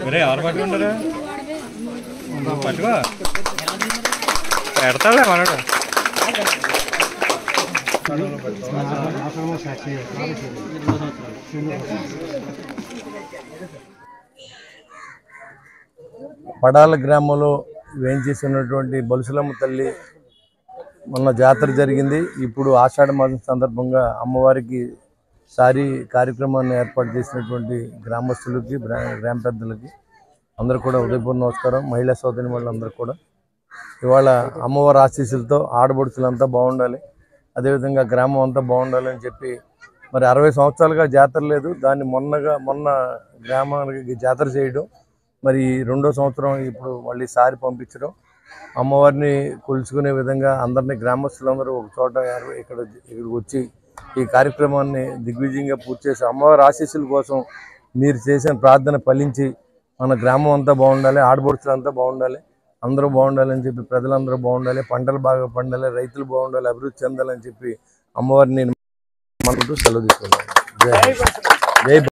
अरे और पట్టుకుంటారా పట్టుకో పెడతాలే మనడు పడాల గ్రామంలో వేయించేసినటువంటి బలుసులమ్మ తల్లి మొన్న జాతర జరిగింది. ఇప్పుడు ఆషాఢ మాసం సందర్భంగా అమ్మవారికి సారీ కార్యక్రమాన్ని ఏర్పాటు చేసినటువంటి గ్రామస్తులకి గ్రామ పెద్దలకి అందరూ కూడా ఉదయపూర్వ నమస్కారం. మహిళా సోదరి వాళ్ళందరూ కూడా ఇవాళ అమ్మవారి ఆశీస్సులతో ఆడబడుచులంతా బాగుండాలి, అదేవిధంగా గ్రామం అంతా బాగుండాలి అని చెప్పి మరి 60 సంవత్సరాలుగా జాతర లేదు. దాన్ని మొన్న గ్రామానికి జాతర చేయడం, మరి 2వ సంవత్సరం ఇప్పుడు మళ్ళీ సారి పంపించడం, అమ్మవారిని కొలుచుకునే విధంగా అందరినీ గ్రామస్తులందరూ ఒక చోట ఇక్కడికి వచ్చి ఈ కార్యక్రమాన్ని దిగ్విజయంగా పూర్తి చేసి అమ్మవారి ఆశీస్సుల కోసం మీరు చేసిన ప్రార్థన ఫలించి మన గ్రామం అంతా బాగుండాలి, ఆడబడుచులంతా బాగుండాలి, అందరూ బాగుండాలని చెప్పి ప్రజలందరూ బాగుండాలి, పంటలు బాగా పండాలి, రైతులు బాగుండాలి, అభివృద్ధి చెందాలని చెప్పి అమ్మవారిని మనకు సెలవు తీసుకున్నాను. జై